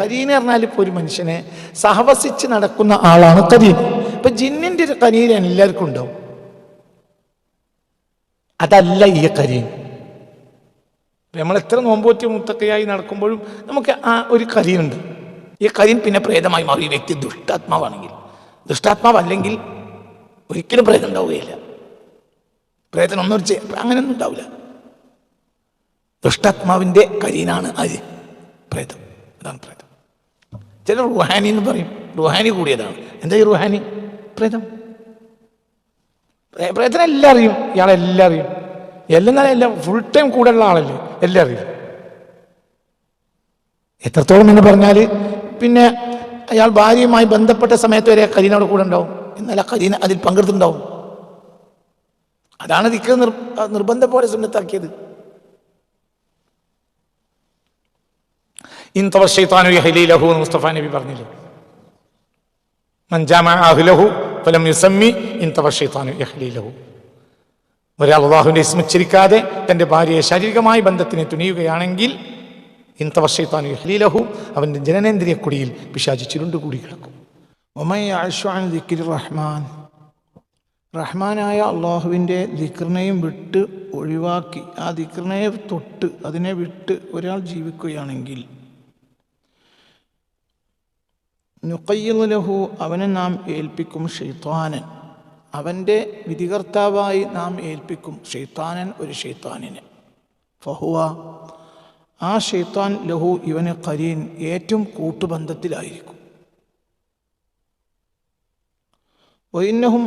Karine പറഞ്ഞാൽ ഇപ്പോൾ ഒരു മനുഷ്യനെ സഹവസിച്ച് നടക്കുന്ന ആളാണ് കരീൻ. ഇപ്പൊ ജിന്നിന്റെ ഒരു കരീൻ എല്ലാവർക്കും ഉണ്ടാവും, അതല്ല ഈ കരീൻ. നമ്മൾ എത്ര നോമ്പോറ്റി മുത്തക്കയായി നടക്കുമ്പോഴും നമുക്ക് ആ ഒരു കരീനുണ്ട്. ഈ കരീൻ പിന്നെ പ്രേതമായി മാറി. ഈ വ്യക്തി ദുഷ്ടാത്മാവാണെങ്കിൽ, ദുഷ്ടാത്മാവല്ലെങ്കിൽ ഒരിക്കലും പ്രേതം ഉണ്ടാവുകയില്ല. പ്രേതം അങ്ങനെയൊന്നും ഉണ്ടാവില്ല. ദുഷ്ടാത്മാവിന്റെ കരീനാണ് ആര്? പ്രേതം. അതാണ് പ്രേതം. ചില റുഹാനി എന്ന് പറയും, റുഹാനി കൂടിയതാണ്. എന്താ ഈ റുഹാനി? പ്രേതം. പ്രേതം എല്ലാം അറിയും, ഇയാളെല്ലാം അറിയും. എല്ലാം ഫുൾ ടൈം കൂടെ ഉള്ള ആളല്ലേ, എല്ലാം അറിയും. എത്രത്തോളം എന്ന് പറഞ്ഞാൽ പിന്നെ അയാൾ ഭാര്യയുമായി ബന്ധപ്പെട്ട സമയത്ത് വരെ കരീനോട് കൂടെ ഉണ്ടാവും. എന്നാൽ ആ കരീന അതിൽ പങ്കെടുത്തുണ്ടാവും. അതാണ് ദിക്ർ നിർബന്ധം പോലെ സുന്നത്താക്കിയത്. മുസ്തഫ നബി പറഞ്ഞില്ലേ, ഒരാൾ അല്ലാഹുവിന്റെ ഇസ്മ ഉച്ചരിക്കാതെ തന്റെ ഭാര്യയെ ശാരീരികമായ ബന്ധത്തിന് തുനിയുകയാണെങ്കിൽ അവന്റെ ജനനേന്ദ്രിയ കുടിയിൽ പിശാച് ചുരുണ്ടുകൂടി കിടക്കും. റഹ്മാനായ അള്ളാഹുവിൻ്റെ ദിക്റിനെയും വിട്ട് ഒഴിവാക്കി, ആ ദിക്റിനെ തൊട്ട് അതിനെ വിട്ട് ഒരാൾ ജീവിക്കുകയാണെങ്കിൽ നുഖയ്യിദ് ലഹു, അവനെ നാം ഏൽപ്പിക്കും ശൈത്താനൻ, അവൻ്റെ വിധികർത്താവായി നാം ഏൽപ്പിക്കും ശൈത്താനൻ, ഒരു ശൈത്താനിനെ. ഫഹുവ, ആ ശൈത്താൻ ലഹു, ഇവന് ഖരീൻ, ഏറ്റവും കൂട്ടുബന്ധത്തിലായിരിക്കും. വഇന്നഹും,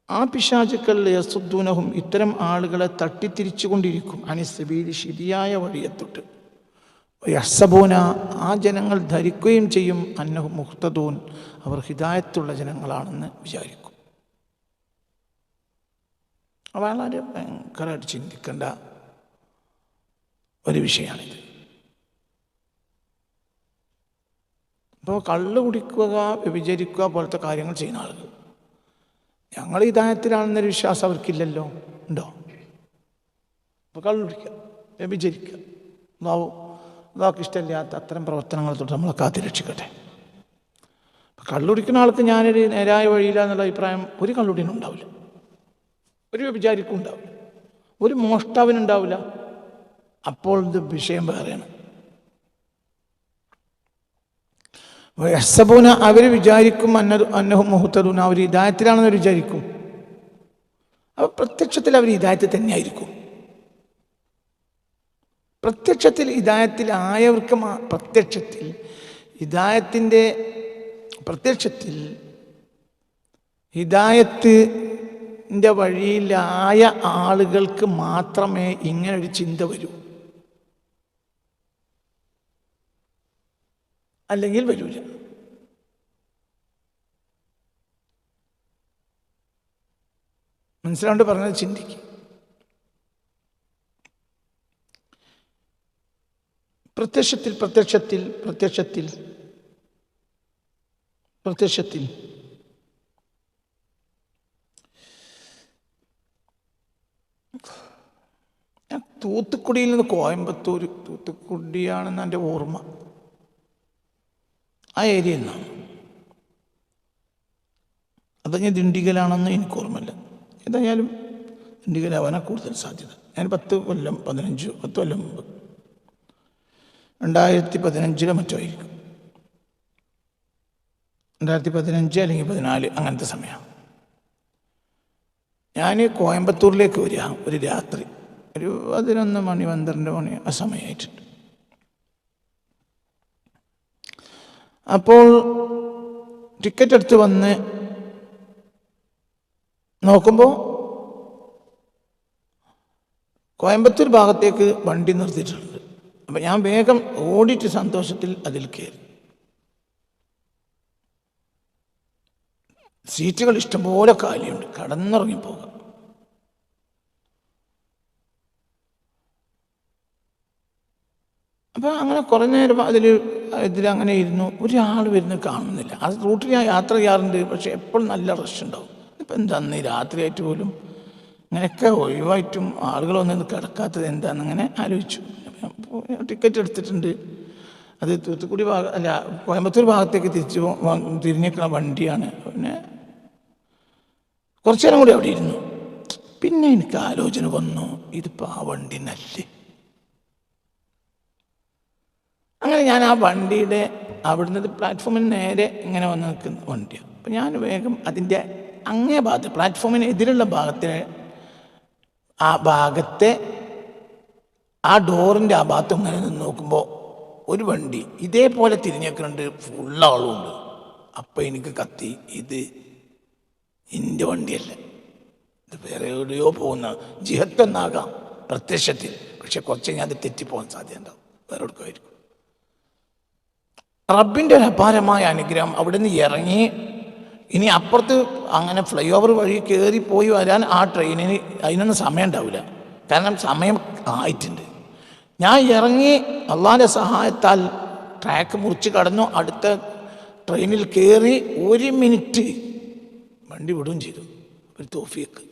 ആ പിശാചുക്കൾ യസുദ്ദൂനഹും, ഇത്തരം ആളുകളെ തട്ടിത്തിരിച്ചു കൊണ്ടിരിക്കും, അനിസ്സബീലി, ശരിയായ വഴിയെത്തൊട്ട്. യഹ്സബൂന, ആ ജനങ്ങൾ ധരിക്കുകയും ചെയ്യും, അന്നഹും മുഹ്തദൂൻ, അവർ ഹിദായത്തുള്ള ജനങ്ങളാണെന്ന് വിചാരിക്കും. വളരെ ഭയങ്കരമായിട്ട് ചിന്തിക്കേണ്ട ഒരു വിഷയമാണിത്. ഇപ്പോൾ കള്ള് കുടിക്കുക, വ്യഭിചരിക്കുക പോലത്തെ കാര്യങ്ങൾ ചെയ്യുന്ന ആളുകൾ ഞങ്ങൾ ഹിദായത്തിലാണെന്നൊരു വിശ്വാസം അവർക്കില്ലല്ലോ. ഉണ്ടോ? അപ്പോൾ കള്ള് കുടിക്കുക, വ്യഭിചരിക്കുക, അതൊക്കെ ഇഷ്ടമില്ലാത്ത അത്തരം പ്രവർത്തനങ്ങൾ തൊട്ട് നമ്മളെ കാത്തിരക്ഷിക്കട്ടെ. കള്ളുടിക്കുന്ന ആൾക്ക് ഞാനൊരു നേരായ വഴിയില്ല എന്നുള്ള അഭിപ്രായം ഒരു കള്ളുടിനുണ്ടാവില്ല, ഒരു വ്യഭിചാരിക്കും ഉണ്ടാവില്ല, ഒരു മോഷ്ടാവിനുണ്ടാവില്ല. അപ്പോൾ ഇത് വിഷയം വേറെയാണ്. യഹ്സബൂന, അവർ വിചാരിക്കും അന്നഹും മുഹ്തദൂൻ, അവർ ഹിദായത്തിലാണെന്ന് വിചാരിക്കും. അപ്പോൾ പ്രത്യക്ഷത്തിൽ അവർ ഹിദായത്തിൽ തന്നെയായിരിക്കും. പ്രത്യക്ഷത്തിൽ ഹിദായത്തിലായവർക്ക് ഹിദായത്തിൻ്റെ വഴിയിലായ ആളുകൾക്ക് മാത്രമേ ഇങ്ങനൊരു ചിന്ത വരൂ, അല്ലെങ്കിൽ വരൂല. മനസ്സിലാണ്ട് പറഞ്ഞത് ചിന്തിക്കും. പ്രത്യക്ഷത്തിൽ ഞാൻ തൂത്തുക്കുടിയിൽ നിന്ന് തൂത്തുക്കുടിയാണെന്ന് എൻ്റെ ഓർമ്മ, ആ ഏരിയയിൽ നിന്നാണ്. അത് ഞാൻ ദിണ്ടിഗലാണെന്ന് എനിക്ക് ഓർമ്മയില്ല. ഏതായാലും ദിണ്ടിഗലാവാനാ കൂടുതൽ സാധ്യത. ഞാൻ 10 കൊല്ലം മുമ്പ് 2015 മറ്റോ ആയിരിക്കും, 2015 അല്ലെങ്കിൽ 14 അങ്ങനത്തെ സമയമാണ്. ഞാൻ കോയമ്പത്തൂരിലേക്ക് വരിക ഒരു രാത്രി, ഒരു 11 മണി 12 മണി ആ സമയമായിട്ടുണ്ട്. അപ്പോൾ ടിക്കറ്റ് എടുത്ത് വന്ന് നോക്കുമ്പോൾ കോയമ്പത്തൂർ ഭാഗത്തേക്ക് വണ്ടി നിർത്തിയിട്ടുണ്ട്. അപ്പം ഞാൻ വേഗം ഓടിയിട്ട് സന്തോഷത്തിൽ അതിൽ കയറി. സീറ്റുകൾ ഇഷ്ടംപോലെ കാലിയുണ്ട്, കടന്നിറങ്ങിപ്പോകാം. അപ്പോൾ അങ്ങനെ കുറേ നേരം ഇതിലങ്ങനെ ഇരുന്നു. ഒരാൾ വരുന്നത് കാണുന്നില്ല. ആ റൂട്ടിൽ ഞാൻ യാത്ര ചെയ്യാറുണ്ട്, പക്ഷെ എപ്പോഴും നല്ല റഷ് ഉണ്ടാവും. ഇപ്പം എന്താന്ന് രാത്രിയായിട്ട് പോലും ഇങ്ങനെയൊക്കെ ഒഴിവായിട്ടും ആളുകളൊന്നും കിടക്കാത്തത് എന്താണെന്ന് അങ്ങനെ ആലോചിച്ചു. ടിക്കറ്റ് എടുത്തിട്ടുണ്ട്, അത് തൂത്തുക്കുടി അല്ല കോയമ്പത്തൂർ ഭാഗത്തേക്ക് തിരിഞ്ഞിരിക്കുന്ന വണ്ടിയാണ്. പിന്നെ കുറച്ചു നേരം കൂടി അവിടെ ഇരുന്നു. പിന്നെ എനിക്ക് ആലോചന വന്നു, ഇതിപ്പോൾ ആ വണ്ടി നല്ലേ. അങ്ങനെ ഞാൻ ആ വണ്ടിയുടെ അവിടുന്ന് പ്ലാറ്റ്ഫോമിന് നേരെ ഇങ്ങനെ വന്ന് നിൽക്കുന്ന വണ്ടിയാണ്. അപ്പം ഞാൻ വേഗം അതിൻ്റെ അങ്ങേ ഭാഗത്ത് പ്ലാറ്റ്ഫോമിന് എതിരുള്ള ഭാഗത്തെ ആ ഡോറിൻ്റെ ആ ഭാഗത്ത് ഇങ്ങനെ നിന്ന് നോക്കുമ്പോൾ ഒരു വണ്ടി ഇതേപോലെ തിരിഞ്ഞേക്കുന്നുണ്ട്, ഫുള്ളാളുണ്ട്. അപ്പം എനിക്ക് കത്തി, ഇത് എൻ്റെ വണ്ടിയല്ല, ഇത് വേറെ എവിടെയോ പോകുന്ന ജിഹത്തൊന്നാകാം പ്രത്യക്ഷത്തിൽ, പക്ഷെ കുറച്ച് കഴിഞ്ഞാൽ അത് തെറ്റിപ്പോകാൻ സാധ്യത ഉണ്ടാവും, വേറെ എടുക്കുമായിരിക്കും. റബ്ബിൻ്റെ ഒരു അപാരമായ അനുഗ്രഹം. അവിടെ നിന്ന് ഇറങ്ങി ഇനി അപ്പുറത്ത് അങ്ങനെ ഫ്ലൈ ഓവർ വഴി കയറി പോയി വരാൻ ആ ട്രെയിനിന് അതിനൊന്നും സമയം ഉണ്ടാവില്ല, കാരണം സമയം ആയിട്ടുണ്ട്. ഞാൻ ഇറങ്ങി അള്ളാഹിൻ്റെ സഹായത്താൽ ട്രാക്ക് മുറിച്ച് കടന്നു, അടുത്ത ട്രെയിനിൽ കയറി 1 മിനിറ്റ് വണ്ടി വിടുകയും ചെയ്തു. ഒരു തോഫിയൊക്കെ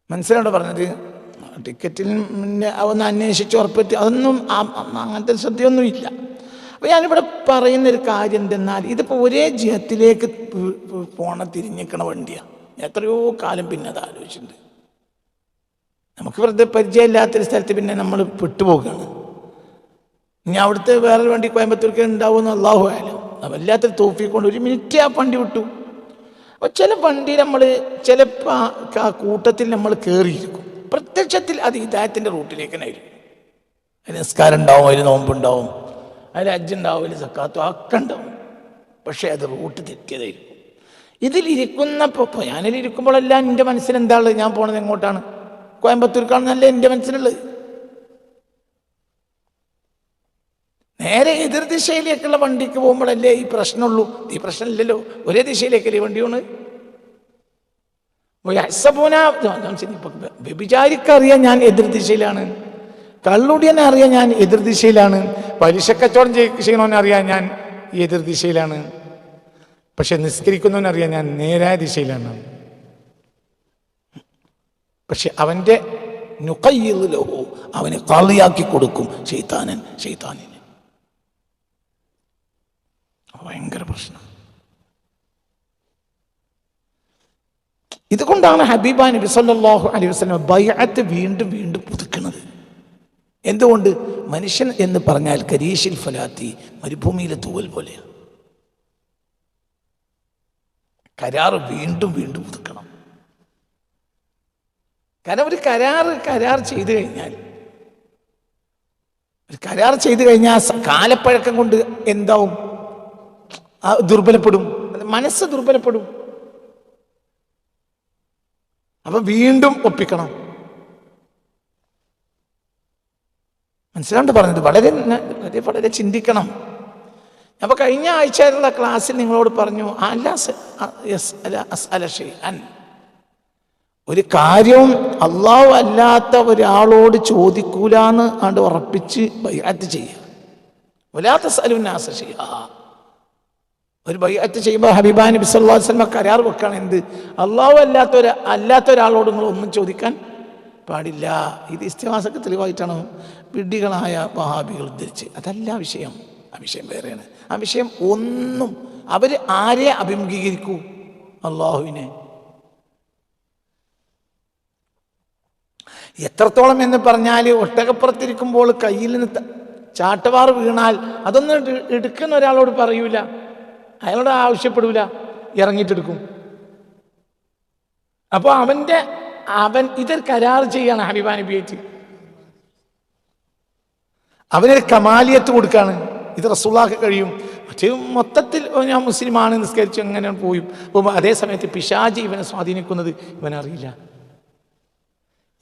മനസ്സിലാണോ പറഞ്ഞത്? ടിക്കറ്റിൽ ഒന്ന് അന്വേഷിച്ച് ഉറപ്പെത്തി അതൊന്നും അങ്ങനത്തെ ശ്രദ്ധയൊന്നും ഇല്ല. അപ്പോൾ ഞാനിവിടെ പറയുന്നൊരു കാര്യം എന്തെന്നാൽ, ഇതിപ്പോൾ ഒരേ ജിഹത്തിലേക്ക് തിരിഞ്ഞിക്കണ വണ്ടിയാണ്. എത്രയോ കാലം പിന്നെ അത് ആലോചിച്ചിട്ടുണ്ട്. നമുക്ക് വെറുതെ പരിചയമില്ലാത്തൊരു സ്ഥലത്ത് പിന്നെ നമ്മൾ പെട്ടുപോകുകയാണ്. ഇനി അവിടുത്തെ വേറൊരു വണ്ടി കോയമ്പത്തൂർക്ക് ഉണ്ടാവുമെന്ന് അള്ളാഹു ആയാലും വല്ലാത്തൊരു തോഫിക്കൊണ്ട് 1 മിനിറ്റ് ആ വണ്ടി വിട്ടു. അപ്പോൾ ചില വണ്ടി നമ്മൾ ചിലപ്പോൾ ആ കൂട്ടത്തിൽ നമ്മൾ കയറിയിരിക്കും, പ്രത്യക്ഷത്തിൽ അത് ഹിദായത്തിൻ്റെ റൂട്ടിലേക്ക് തന്നെ ആയിരിക്കും. അതിൽ നിസ്കാരം ഉണ്ടാവും, അതിൽ നോമ്പുണ്ടാവും, അതിൽ ഹജ്ജുണ്ടാവും, അതിൽ സക്കാത്തും ഒക്കെ ഉണ്ടാവും, പക്ഷേ അത് റൂട്ട് തെറ്റിയതായിരിക്കും. ഇതിലിരിക്കുന്നപ്പോൾ ഞാനിലിരിക്കുമ്പോഴെല്ലാം എൻ്റെ മനസ്സിലെന്താണുള്ളത്? ഞാൻ പോണത് എങ്ങോട്ടാണ്? കോയമ്പത്തൂർക്കാണെന്നല്ല എൻ്റെ മനസ്സിലുള്ളത്. നേരെ എതിർ ദിശയിലേക്കുള്ള വണ്ടിക്ക് പോകുമ്പോഴല്ലേ ഈ പ്രശ്നമുള്ളൂ. ഈ പ്രശ്നമില്ലല്ലോ, ഒരേ ദിശയിലേക്കല്ലേ വണ്ടി പോണ്. വ്യഭിചാരിക്കറിയാൻ ഞാൻ എതിർ ദിശയിലാണ്, കള്ളുടിയനെ അറിയാൻ ഞാൻ എതിർ ദിശയിലാണ്, പലിശക്കച്ചവടം ചെയ്യണമെന്നറിയാൻ ഞാൻ എതിർ ദിശയിലാണ്, പക്ഷെ നിസ്കരിക്കുന്നവനറിയാൻ ഞാൻ നേരായ ദിശയിലാണ്. പക്ഷെ അവൻ്റെ നുഖയ്യിലുഹു, അവന് കളിയാക്കി കൊടുക്കും ശൈത്താനിനെ. ഭയങ്കര പ്രശ്നം. ഇതുകൊണ്ടാണ് ഹബീബ നബി സല്ലല്ലാഹു അലൈഹി വസല്ലം ബൈഅത്ത് വീണ്ടും വീണ്ടും പുതുക്കുന്നത്. എന്തുകൊണ്ട്? മനുഷ്യൻ എന്ന് പറഞ്ഞാൽ കരീഷിൽ ഫലാത്തി, മരുഭൂമിയിലെ തൂവൽ പോലെയാണ്. കരാറ് വീണ്ടും വീണ്ടും പുതുക്കണം. കാരണം ഒരു കരാർ ചെയ്തു കഴിഞ്ഞാൽ കാലപ്പഴക്കം കൊണ്ട് എന്താവും? ദുർബലപ്പെടും, മനസ്സ് ദുർബലപ്പെടും. അപ്പൊ വീണ്ടും ഒപ്പിക്കണം. മനസ്സിലാണ്ട് പറഞ്ഞത്? വളരെ വളരെ ചിന്തിക്കണം. അപ്പൊ കഴിഞ്ഞ ആഴ്ചയിലുള്ള ക്ലാസ്സിൽ നിങ്ങളോട് പറഞ്ഞു, ഒരു കാര്യവും അള്ളാഹു അല്ലാത്ത ഒരാളോട് ചോദിക്കൂലാന്ന് ആണ്ട് ഉറപ്പിച്ച് ബൈഅത്ത് ചെയ്യുക. വലാ തസ്അലുന്നാസ ശൈആ. ഒരു ബൈഅത്ത് ചെയ്യുമ്പോൾ ഹബീബ നബി സല്ലല്ലാഹു അലൈഹി വസല്ലം കരാർ വെക്കണം. എന്ത്? അള്ളാഹു അല്ലാത്ത ഒരാളോട് നിങ്ങൾ ഒന്നും ചോദിക്കാൻ പാടില്ല. ഇത് ഇസ്തിഹാസക്ക് തെളിവായിട്ടാണ് വിഡ്ഢികളായ വഹാബികൾ ഉദ്ധരിച്ച്. അതല്ല വിഷയം. ആ വിഷയം വേറെയാണ്. ആ വിഷയം ഒന്നും അവർ ആരെ അഭിമുഖീകരിക്കൂ? അള്ളാഹുവിനെ. എത്രത്തോളം എന്ന് പറഞ്ഞാൽ ഒട്ടകപ്പുറത്തിരിക്കുമ്പോൾ കയ്യിൽ നിന്ന് ചാട്ടവാറ് വീണാൽ അതൊന്നും എടുക്കുന്ന ഒരാളോട് പറയൂല, അയാളോട് ആവശ്യപ്പെടൂല, ഇറങ്ങിയിട്ടെടുക്കും. അപ്പോൾ അവൻ ഇതൊരു കരാർ ചെയ്യാണ് ഹബീബ നബിയായിട്ട്. അവനൊരു കമാലിയത്ത് കൊടുക്കാണ്. ഇത് റസൂലുള്ളാഹിക്ക് കഴിയും. മറ്റേ മൊത്തത്തിൽ ഞാൻ മുസ്ലിമാണ് നിസ്കരിച്ച് എങ്ങനെ പോയും പോകുമ്പോൾ അതേ സമയത്ത് പിശാച് ഇവനെ സ്വാധീനിക്കുന്നത് ഇവനറിയില്ല.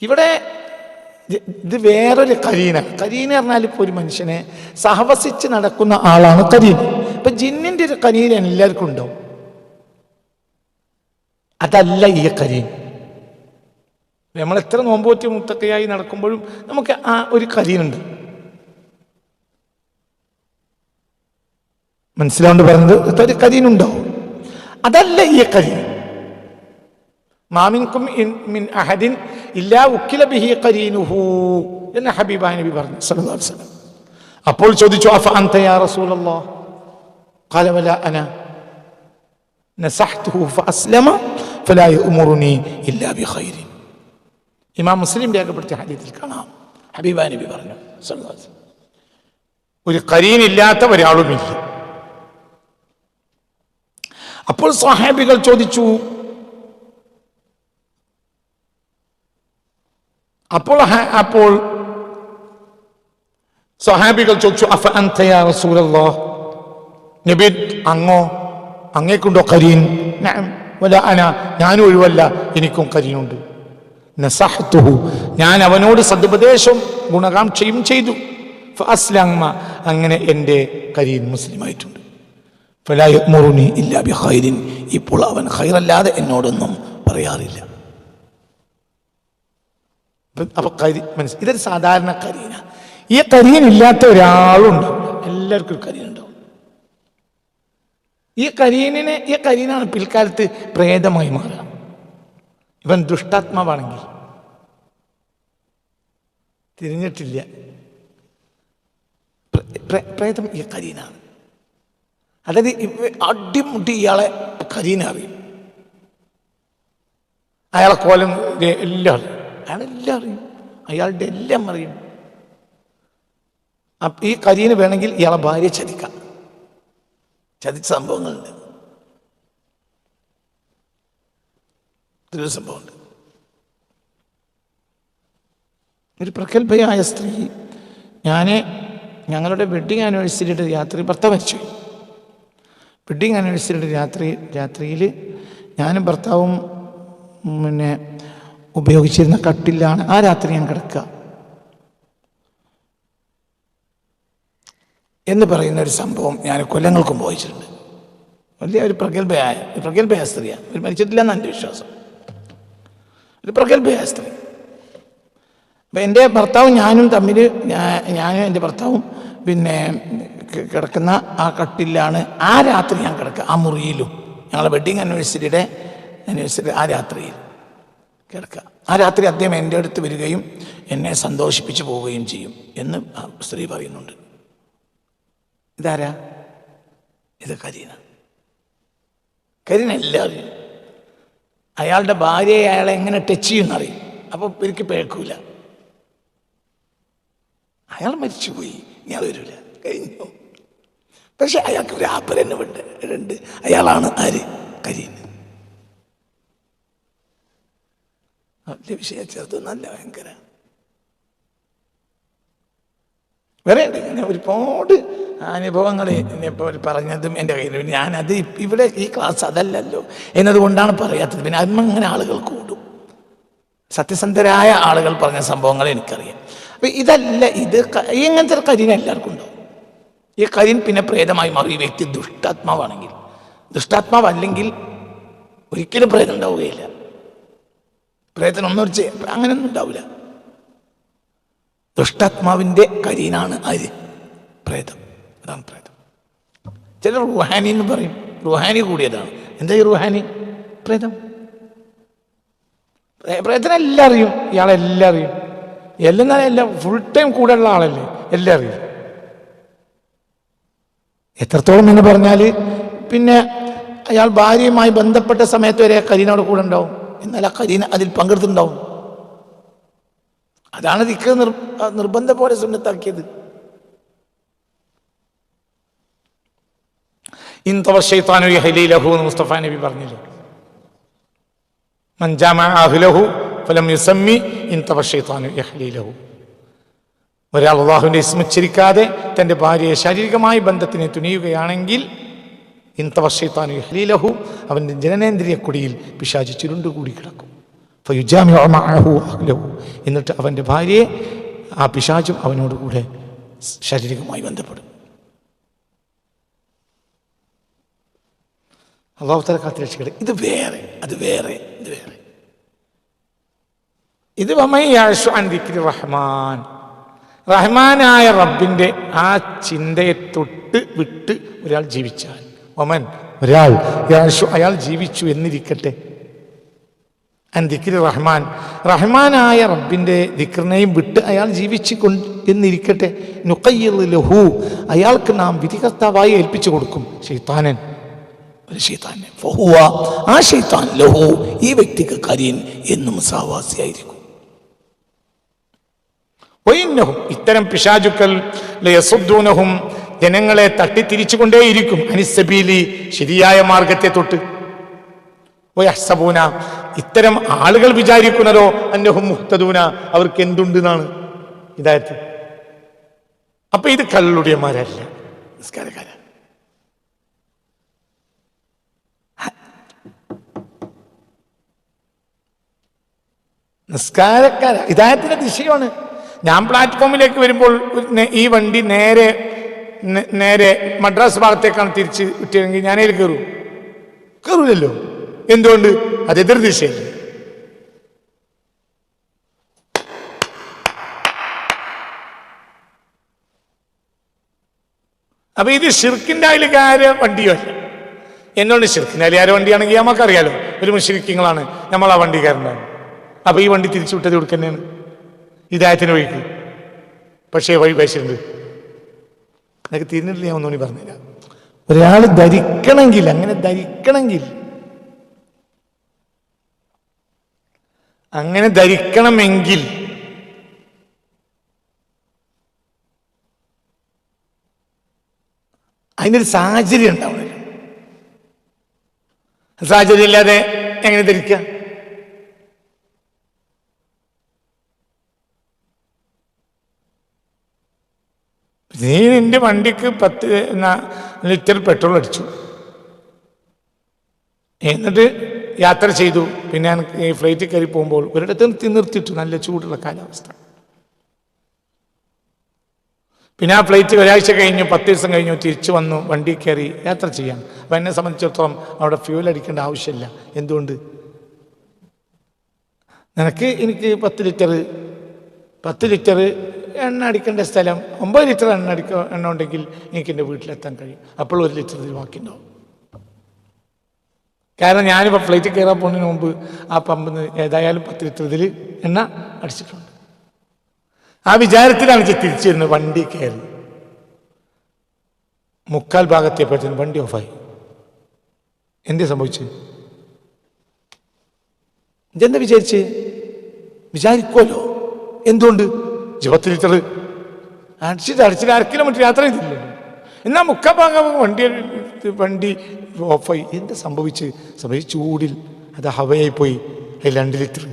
ഇവിടെ ഇത് വേറൊരു കരീന പറഞ്ഞാൽ ഇപ്പോൾ ഒരു മനുഷ്യനെ സഹവസിച്ച് നടക്കുന്ന ആളാണ് കരീൻ. ഇപ്പൊ ജിന്നിന്റെ ഒരു കരീന എല്ലാവർക്കും ഉണ്ടാവും. അതല്ല ഈ കരീൻ. നമ്മൾ എത്ര നോമ്പോറ്റി മുത്തക്കയായി നടക്കുമ്പോഴും നമുക്ക് ആ ഒരു കരീനുണ്ട്. മനസ്സിലാണ്ട് പറഞ്ഞത്? ഒരു കരീനുണ്ടാവും. അതല്ല ഈ കരീൻ. മാമിൻകും മിൻ അഹദിൻ ഇല്ലാ ഉക്കില ബിഹി ഖരീനുഹു എന്ന് ഹബീബ നബി പറഞ്ഞു സല്ലല്ലാഹു അലൈഹി വസല്ലം. അപ്പോൾ ചോദിച്ചു അഫ അൻത യാ റസൂലല്ലാഹ് ഖാല വലാ അന നസഹ്തുഹു ഫഅസ്ലമ ഫലാ യഅ്മുറുനി ഇല്ലാ ബിഖൈരിൻ. ഇമാം മുസ്ലിം രേഖപ്പെടുത്തിയ ഹദീസിൽ കാണാം, ഹബീബാ നബി പറഞ്ഞു സല്ലല്ലാഹു അലൈഹി വസല്ലം, ഒരു ഖരീനില്ലാത്ത ഒരാളുമില്ല. അപ്പോൾ സ്വഹാബികൾ ചോദിച്ചു, അപ്പോൾ സ്വഹാബികൾ ചോദിച്ചു അഫ അൻത യാ റസൂലല്ലാഹ്, നബി അങ്ങേക്കുണ്ടോ ഖരീൻ? നഅം വലാ അന, ഞാനും ഒഴിവല്ല, എനിക്കും ഖരീനുണ്ട്. നസഹ്തുഹു, ഞാൻ അവനോട് സദുപദേശം ഗുണകാംക്ഷയും ചെയ്തു. ഫഅസ്ലമ, അങ്ങനെ എൻ്റെ ഖരീൻ മുസ്ലിമായിട്ടുണ്ട്. ഫലാ യഅ്മുറുനി ഇല്ലാ ബിഖൈരിൻ, ഇപ്പോൾ അവൻ ഖൈറല്ലാതെ എന്നോടൊന്നും പറയാറില്ല. അപ്പൊ ഇതൊരു സാധാരണ ഖരീന. ഈ ഖരീൻ ഇല്ലാത്ത ഒരാളും ഉണ്ടാവില്ല, എല്ലാവർക്കും ഒരു ഖരീൻ ഉണ്ടാവും. ഈ ഖരീനാണ് പിൽക്കാലത്ത് പ്രേതമായി മാറുക. ഇവൻ ദുഷ്ടാത്മാവാണെങ്കിൽ തിരിഞ്ഞിട്ടില്ല, പ്രേതം ഈ ഖരീനാണ്. അതായത് അടിമുട്ടി ഇയാളെ ഖരീനറിയും, അയാളെ കോലം എല്ലാം അറിയും, അയാളെല്ലാം അറിയും, അയാളുടെ എല്ലാം അറിയും. ഈ ഖരീന് വേണമെങ്കിൽ ഇയാളെ ഭാര്യ ചതിക്കാം, ചതിച്ച സംഭവങ്ങളുണ്ട്. ഒരു സംഭവമുണ്ട്, ഒരു പ്രഗത്ഭയായ സ്ത്രീ, ഞങ്ങളുടെ വെഡ്ഡിങ് ആനിവേഴ്സറിയുടെ ഭർത്താവ് മരിച്ചു. വെഡ്ഡിങ് ആനിവേഴ്സറിയുടെ രാത്രിയിൽ ഞാനും ഭർത്താവും ഉപയോഗിച്ചിരുന്ന കട്ടിലാണ് ആ രാത്രി ഞാൻ കിടക്കുക എന്ന് പറയുന്ന ഒരു സംഭവം ഞാൻ കൊല്ലങ്ങൾക്കും പോയിച്ചിട്ടുണ്ട്. വലിയ ഒരു പ്രഗത്ഭയായ സ്ത്രീയാണ്, ഒരു മരിച്ചിട്ടില്ല എന്നാണ് എൻ്റെ വിശ്വാസം. ഒരു പ്രഗത്ഭയായ സ്ത്രീ. അപ്പം എൻ്റെ ഭർത്താവും ഞാനും തമ്മിൽ, ഞാനും എൻ്റെ ഭർത്താവും കിടക്കുന്ന ആ കട്ടിലാണ് ആ രാത്രി ഞാൻ കിടക്കുക, ആ മുറിയിലും. ഞങ്ങളുടെ വെഡ്ഡിങ് ആനിവേഴ്സറി ആ രാത്രിയിൽ കിടക്കുക. ആ രാത്രി അദ്ദേഹം എൻ്റെ അടുത്ത് വരികയും എന്നെ സന്തോഷിപ്പിച്ചു പോവുകയും ചെയ്യും എന്ന് ആ സ്ത്രീ പറയുന്നുണ്ട്. ഇതാരാ? ഇത് ഖരീന. ഖരീന എല്ലാം അറിയും. അയാളുടെ ഭാര്യയെ അയാളെ എങ്ങനെ ടച്ച് ചെയ്യുമെന്നറിയും. അപ്പോൾ എനിക്ക് പേക്കൂല, അയാൾ മരിച്ചുപോയി, ഇയാൾ വരില്ല, കഴിഞ്ഞു. പക്ഷെ അയാൾക്ക് ഒരു ആപരനുണ്ട്, അയാളാണ് ആര്? ഖരീൻ. വലിയ വിഷയം ചേർത്ത് നല്ല ഭയങ്കര വേറെ ഒരുപാട് അനുഭവങ്ങൾ ഇപ്പോൾ പറഞ്ഞതും എൻ്റെ കയ്യിൽ. ഞാനത് ഇവിടെ ഈ ക്ലാസ് അതല്ലല്ലോ എന്നതുകൊണ്ടാണ് പറയാത്തത്. പിന്നെ അങ്ങനെ ആളുകൾ കൂടും, സത്യസന്ധരായ ആളുകൾ പറഞ്ഞ സംഭവങ്ങൾ എനിക്കറിയാം. അപ്പം ഇതല്ല, ഇങ്ങനത്തെ ഒരു ഖരീൻ എല്ലാവർക്കും ഉണ്ടാവും. ഈ ഖരീൻ പിന്നെ പ്രേതമായി മാറും. ഈ വ്യക്തി ദുഷ്ടാത്മാവാണെങ്കിൽ. ദുഷ്ടാത്മാവല്ലെങ്കിൽ ഒരിക്കലും പ്രേതം ഉണ്ടാവുകയില്ല. പ്രേതനൊന്നും അങ്ങനെയൊന്നും ഉണ്ടാവില്ല. ദുഷ്ടാത്മാവിൻ്റെ ഖരീനാണ് ആര്? പ്രേതം. അതാണ് പ്രേതം. ചില റുഹാനി എന്ന് പറയും, റുഹാനി കൂടിയതാണ്. എന്താ ഈ റുഹാനി? പ്രേതം. പ്രേതനെല്ലാം അറിയും, ഇയാളെല്ലാം അറിയും. എല്ലാം ഫുൾ ടൈം കൂടെ ഉള്ള ആളല്ലേ, എല്ലാം അറിയും. എത്രത്തോളം എന്ന് പറഞ്ഞാൽ പിന്നെ അയാൾ ഭാര്യയുമായി ബന്ധപ്പെട്ട സമയത്ത് വരെ ഖരീനോട് കൂടെ ഉണ്ടാവും. എന്നാൽ ആ ഖരീൻ അതിൽ പങ്കെടുത്തിട്ടുണ്ടാവും. അതാണ് ദിക്ർ നിർബന്ധം പോലെ സുന്നത്താക്കിയത്. ഇൻതവ ശൈത്താനു യഹ്ലി ലഹു എന്ന് മുസ്തഫ നബി പറഞ്ഞില്ലേ, മൻ ജമഅ അഹ്ലഹു ഫലം യുസമ്മി ഇൻതവ ശൈത്താനു യഹ്ലി ലഹു. ഒരാൾ അല്ലാഹുവിന്റെ ഇസ്മ ഉച്ചരിക്കാതെ തൻ്റെ ഭാര്യയെ ശാരീരികമായ ബന്ധത്തിന് തുനിയുകയാണെങ്കിൽ ഇൻതവ ശൈത്താനു യഹ്ലി ലഹു, അവൻ്റെ ജനനേന്ദ്രിയ കുടിയിൽ പിശാച് ചുരുണ്ടുകൂടി കിടക്കും. ഫയുജാമിഉ മഅഹു അഹ്ലഹു, എന്നിട്ട് അവൻ്റെ ഭാര്യയെ ആ പിശാചും അവനോടുകൂടെ ശാരീരികമായി ബന്ധപ്പെടും. അല്ലാഹു തആല കാത്തുരക്ഷിക്കട്ടെ. ഇത് വേറെ, അത് വേറെ, ഇത് വേറെ. ഇത് വമൻ യഅ്ശു അൻ ദിക്രി റഹ്മാൻ, റഹ്മാനായ റബ്ബിൻ്റെ ആ ചിന്തയെ തൊട്ട് വിട്ട് ഒരാൾ ജീവിച്ചാൽ, ഒമൻ ഒരാൾ യഅ്ശു അയാൾ ജീവിച്ചു എന്നിരിക്കട്ടെ, അൻ ദിക്രി റഹ്മാൻ, റഹ്മാനായ റബ്ബിൻ്റെ ദിക്റിനെയും വിട്ട് അയാൾ ജീവിച്ചു എന്നിരിക്കട്ടെ. നുഖയ്യിദ് ലഹു, അയാൾക്ക് നാം വിധികർത്താവായി ഏൽപ്പിച്ചു കൊടുക്കും ശൈത്താനൻ, ഒരു ശൈത്താനെ. ഫഹുവ, ആ ശൈത്താൻ, ലഹു, ഈ വ്യക്തിക്ക് ഖരീൻ, എന്നും സഹവാസിയായിരിക്കും. വഇന്നഹും, ഇത്തരം പിശാചുക്കൾ, ലയസുദ്ദൂനഹും, ജനങ്ങളെ തട്ടിത്തിരിച്ചുകൊണ്ടേയിരിക്കും, അനിസ്സബീലി, ശരിയായ മാർഗത്തെ തൊട്ട്. വയഹ്സബൂന, ഇത്തരം ആളുകൾ വിചാരിക്കുന്നതോ അന്നഹും മുഹ്തദൂന, അവർക്ക് എന്തുണ്ട് എന്നാണ്, ഹിദായത്ത്. അപ്പൊ ഇത് കള്ളുടിയന്മാരല്ല, നിസ്കാരക്കാര. നിസ്കാരക്കാര ഹിദായത്തിന്റെ ദിശയാണ്. ഞാൻ പ്ലാറ്റ്ഫോമിലേക്ക് വരുമ്പോൾ ഈ വണ്ടി നേരെ മദ്രാസ് ഭാഗത്തേക്കാണ് തിരിച്ച് വിട്ടിരുന്നെങ്കിൽ ഞാനതിൽ കയറൂലല്ലോ. എന്തുകൊണ്ട്? അത് എതിർ ദിശയല്ല. അപ്പൊ ഇത് ഷിർക്കിന്റെ അയലുകാര വണ്ടിയോ അല്ല. എന്നോട് ഷിർക്കിന്റെ അയലുകാര വണ്ടിയാണെങ്കിൽ നമുക്കറിയാലോ, ഒരു മുശ്രിക്കുകളാണ് നമ്മൾ ആ വണ്ടിക്കാരനാണ്. അപ്പൊ ഈ വണ്ടി തിരിച്ചു വിട്ടത് കൊടുക്കുക തന്നെയാണ്, ഹിദായത്തിന് വഴിക്ക്. പക്ഷേ വഴി പേശുണ്ട്. എനിക്ക് തിരിഞ്ഞിട്ടില്ല, ഞാൻ ഒന്നുകൂടി പറഞ്ഞില്ല. ഒരാൾ ധരിക്കണമെങ്കിൽ, അങ്ങനെ ധരിക്കണമെങ്കിൽ അതിനൊരു സാഹചര്യം ഉണ്ടാവണല്ലോ. സാഹചര്യം ഇല്ലാതെ എങ്ങനെ ധരിക്കുക? നീ നിന്റെ വണ്ടിക്ക് 10 ലിറ്റർ പെട്രോൾ അടിച്ചു, എന്നിട്ട് യാത്ര ചെയ്തു. പിന്നെ ഈ ഫ്ലൈറ്റിൽ കയറി പോകുമ്പോൾ ഒരിടത്ത് നിർത്തിയിട്ടു, നല്ല ചൂടുള്ള കാലാവസ്ഥ. പിന്നെ ആ ഫ്ലൈറ്റ് ഒരാഴ്ച കഴിഞ്ഞു, 10 ദിവസം കഴിഞ്ഞു, തിരിച്ചു വന്നു, വണ്ടി കയറി യാത്ര ചെയ്യാം. അപ്പം എന്നെ സംബന്ധിച്ചിടത്തോളം അവിടെ ഫ്യൂൽ അടിക്കേണ്ട ആവശ്യമില്ല. എന്തുകൊണ്ട്? എനിക്ക് 10 ലിറ്റർ എണ്ണ അടിക്കേണ്ട സ്ഥലം 9 ലിറ്റർ എണ്ണ ഉണ്ടെങ്കിൽ എനിക്ക് എൻ്റെ വീട്ടിലെത്താൻ കഴിയും. അപ്പോൾ 1 ലിറ്റർ ഇതിൽ ബാക്കിയുണ്ടാവും. കാരണം ഞാനിപ്പോൾ ഫ്ലൈറ്റിൽ കയറാൻ പോകുന്നതിന് മുമ്പ് ആ പമ്പിൽ നിന്ന് ഏതായാലും 10 ലിറ്റർ ഇതിൽ എണ്ണ അടിച്ചിട്ടുണ്ട്. ആ വിചാരത്തിലാണ് തിരിച്ചു വരുന്നത്. വണ്ടി കയറി 3/4 ഭാഗത്തെപ്പോഴത്തേനും വണ്ടി ഓഫായി. എന്തേ സംഭവിച്ചു? ഇതെന്താ വിചാരിക്കുമല്ലോ. എന്തുകൊണ്ട്? 10 ലിറ്റർ അടിച്ചിട്ട് 1 കിലോമീറ്റർ യാത്ര ചെയ്തില്ലല്ലോ. എന്നാൽ 3/4 ഭാഗം വണ്ടി ഓഫായി. എന്താ സംഭവിച്ച്? ചൂടിൽ അത് ഹവയായി പോയി. അതിൽ 2 ലിറ്റർ.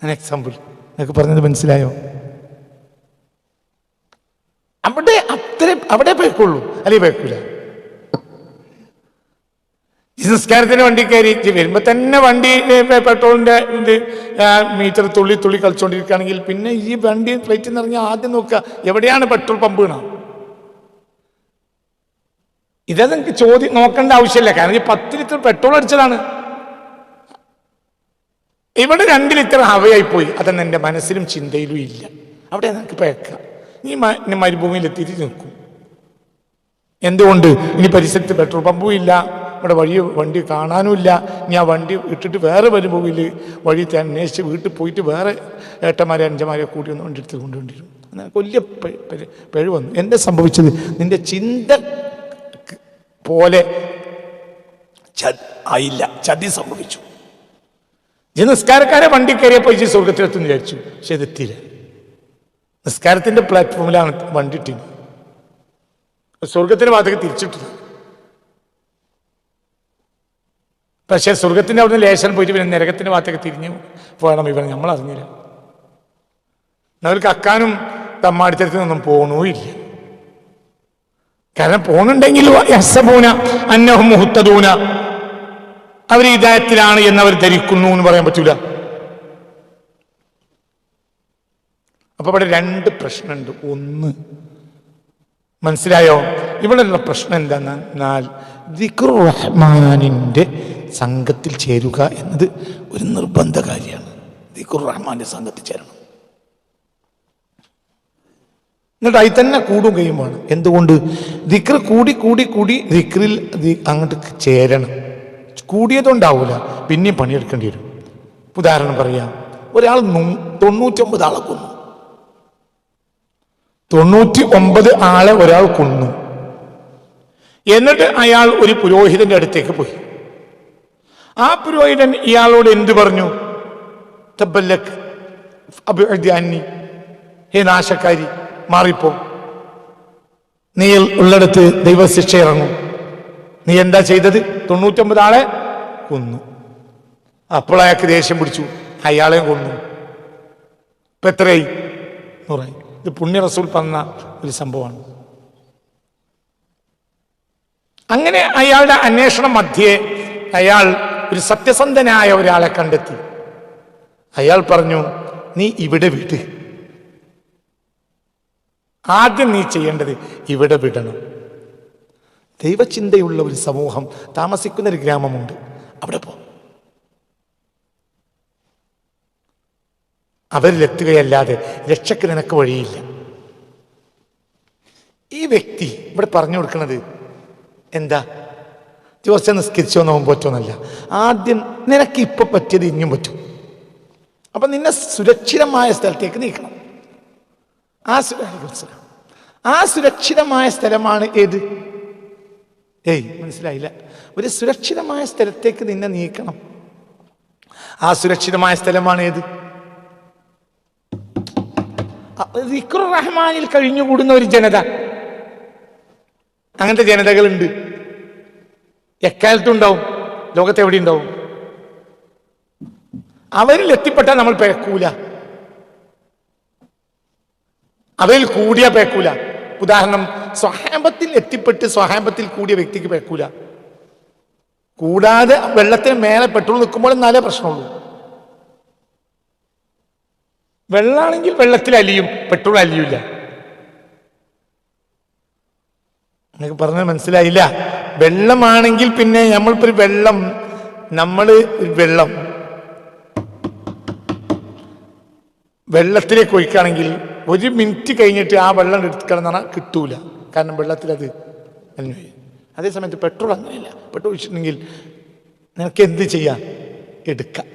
എക്സാമ്പിൾ നിങ്ങൾക്ക് പറഞ്ഞത് മനസ്സിലായോ? അവിടെ പോയിക്കൊള്ളൂ, അല്ലെങ്കിൽ പോയിക്കൂല. നിസ്കാരത്തിന് വണ്ടി കയറി വരുമ്പോ തന്നെ വണ്ടി പെട്രോളിന്റെ മീറ്റർ തുള്ളി കളിച്ചുകൊണ്ടിരിക്കുകയാണെങ്കിൽ പിന്നെ ഈ വണ്ടി ഫ്ലൈറ്റിൽ നിന്ന് ഇറങ്ങി ആദ്യം നോക്കുക എവിടെയാണ് പെട്രോൾ പമ്പ് വീണ. ഇതെനിക്ക് നോക്കേണ്ട ആവശ്യമില്ല. കാരണം ഈ 10 ലിറ്റർ പെട്രോൾ അടിച്ചതാണ്. ഇവിടെ 2 ലിറ്റർ ഹവയായി പോയി. അതൊന്നും എൻ്റെ മനസ്സിലും ചിന്തയിലും ഇല്ല. അവിടെ നമുക്ക് പേക്കാം. നീ മരുഭൂമിയിൽ തിരിച്ചു നിൽക്കും. എന്തുകൊണ്ട്? ഇനി പരിസരത്ത് പെട്രോൾ പമ്പും ഇല്ല, ഇവിടെ വണ്ടി കാണാനുമില്ല. ഇനി ആ വണ്ടി ഇട്ടിട്ട് വേറെ മരുഭൂമിയിൽ വഴി അന്വേഷിച്ച് വീട്ടിൽ പോയിട്ട് വേറെ ഏട്ടന്മാരെ 5മാരെ കൂടി ഒന്ന് വണ്ടി എടുത്ത് കൊണ്ടുവന്നിരും. അങ്ങനെ വലിയ പിഴ വന്നു. എന്താ സംഭവിച്ചത്? നിന്റെ ചിന്ത പോലെ ആയില്ല, ചതി സംഭവിച്ചു. ഈ നിസ്കാരക്കാരെ വണ്ടി കയറിയപ്പോൾ ഈ സ്വർഗത്തിലെത്തുന്നു വിചാരിച്ചു. പക്ഷെ ഇതെത്തിയില്ല. നിസ്കാരത്തിന്റെ പ്ലാറ്റ്ഫോമിലാണ് വണ്ടി ഇട്ടിരുന്നത്. സ്വർഗത്തിന്റെ ഭാഗത്തേക്ക് തിരിച്ചിട്ടില്ല. പക്ഷെ സ്വർഗത്തിന്റെ അവിടുന്ന് ലേശം പോയിട്ട് പിന്നെ നരകത്തിന്റെ ഭാഗത്തേക്ക് തിരിഞ്ഞു പോകണം. ഇവർ നമ്മൾ അറിഞ്ഞില്ല. അവർക്ക് അക്കാനും തമ്മാടിത്തരത്തിനൊന്നും പോകണമില്ല. കാരണം പോണുണ്ടെങ്കിൽ അന്നഹും മുഹ്തദൂന, അവർ ഹിദായത്തിലാണ് എന്നവർ ധരിക്കുന്നു എന്ന് പറയാൻ പറ്റൂല. അപ്പൊ ഇവിടെ 2 പ്രശ്നമുണ്ട്. ഒന്ന് മനസ്സിലായോ? ഇവിടെയുള്ള പ്രശ്നം എന്താണെന്നാൽ ദിക്റുർ റഹ്മാനിന്റെ സംഘത്തിൽ ചേരുക എന്നത് ഒരു നിർബന്ധ കാര്യമാണ്. ദിക്റുർ റഹ്മാന്റെ സംഘത്തിൽ ചേരണം. എന്നിട്ട് അതിൽ തന്നെ കൂടും കഴിയുമ്പോൾ. എന്തുകൊണ്ട്? ദിക്ർ കൂടി ദിക്റിൽ അങ്ങോട്ട് ചേരണം. കൂടിയതുണ്ടാവൂല, പിന്നെയും പണിയെടുക്കേണ്ടി വരും. ഉദാഹരണം പറയാം, ഒരാൾ 99 ആളെ കൊന്നു. 99 ആളെ ഒരാൾ കൊന്നു. എന്നിട്ട് അയാൾ ഒരു പുരോഹിതന്റെ അടുത്തേക്ക് പോയി. ആ പുരോഹിതൻ ഇയാളോട് എന്ത് പറഞ്ഞു? തബ്ബല്ലക് അബ്ഇദ് അന്നി, ഹേ നാശക്കാരി, മാറിപ്പോ, നീ ഉള്ളിടത്ത് ദൈവശിക്ഷ ഇറങ്ങും. നീ എന്താ ചെയ്തത്? 99 ആളെ കൊന്നു. അപ്പോൾ അയാൾക്ക് ദേഷ്യം പിടിച്ചു, അയാളെയും കൊന്നു. ഇപ്പൊ എത്രയായി? 100. ഇത് പുണ്യ റസൂൽ പറഞ്ഞ ഒരു സംഭവമാണ്. അങ്ങനെ അയാളുടെ അന്വേഷണം മധ്യേ അയാൾ ഒരു സത്യസന്ധനായ ഒരാളെ കണ്ടെത്തി. അയാൾ പറഞ്ഞു, നീ ഇവിടെ വിട്, ആദ്യം നീ ചെയ്യേണ്ടത് ഇവിടെ വിടണം. ദൈവചിന്തയുള്ള ഒരു സമൂഹം താമസിക്കുന്ന ഒരു ഗ്രാമമുണ്ട്, അവിടെ പോ. അവരിലെത്തുകയല്ലാതെ രക്ഷയ്ക്ക് നിനക്ക് വഴിയില്ല. ഈ വ്യക്തി ഇവിടെ പറഞ്ഞു കൊടുക്കുന്നത് എന്താ? ദിവസം നിസ്കരിച്ചോ നോമ്പ് പറ്റുമെന്നല്ല. ആദ്യം നിനക്ക് ഇപ്പൊ പറ്റിയത് ഇനിയും പറ്റും. അപ്പൊ നിന്നെ സുരക്ഷിതമായ സ്ഥലത്തേക്ക് നീക്കണം. ആ സുരക്ഷിതമായ സ്ഥലമാണ് ഏത്? മനസ്സിലായില്ല. ഒരു സുരക്ഷിതമായ സ്ഥലത്തേക്ക് നിന്നെ നീക്കണം. ആ സുരക്ഷിതമായ സ്ഥലമാണ് ഏത്? ദിക്റുർ റഹ്മാനിൽ കഴിഞ്ഞുകൂടുന്ന ഒരു ജനത. അങ്ങനത്തെ ജനതകളുണ്ട്, എക്കാലത്തുണ്ടാവും, ലോകത്ത് എവിടെ ഉണ്ടാവും. അവരിൽ എത്തിപ്പെട്ടാൽ നമ്മൾ പേക്കൂല, അവരിൽ കൂടിയാ പേക്കൂല. ഉദാഹരണം, സ്വഹാബത്തിൽ എത്തിപ്പെട്ട് സ്വഹാബത്തിൽ കൂടിയ വ്യക്തിക്ക് പേക്കൂല. കൂടാതെ വെള്ളത്തിന് മേലെ പെട്രോൾ നിൽക്കുമ്പോൾ എന്നാലേ പ്രശ്നമുള്ളൂ. വെള്ളമാണെങ്കിൽ വെള്ളത്തിൽ അലിയും, പെട്രോൾ അലിയില്ല. നിങ്ങൾക്ക് പറഞ്ഞത് മനസ്സിലായില്ല? വെള്ളമാണെങ്കിൽ പിന്നെ നമ്മളിപ്പോ വെള്ളത്തിലേക്ക് ഒഴിക്കുകയാണെങ്കിൽ 1 മിനിറ്റ് കഴിഞ്ഞിട്ട് ആ വെള്ളം എടുക്കണം പറഞ്ഞാൽ കിട്ടൂല. കാരണം വെള്ളത്തിൽ അത് അന്വയി. അതേസമയത്ത് പെട്രോൾ അങ്ങനെയില്ല. പെട്രോൾ ഒഴിച്ചിട്ടുണ്ടെങ്കിൽ നിനക്ക് എന്ത് ചെയ്യാം? എടുക്കാം.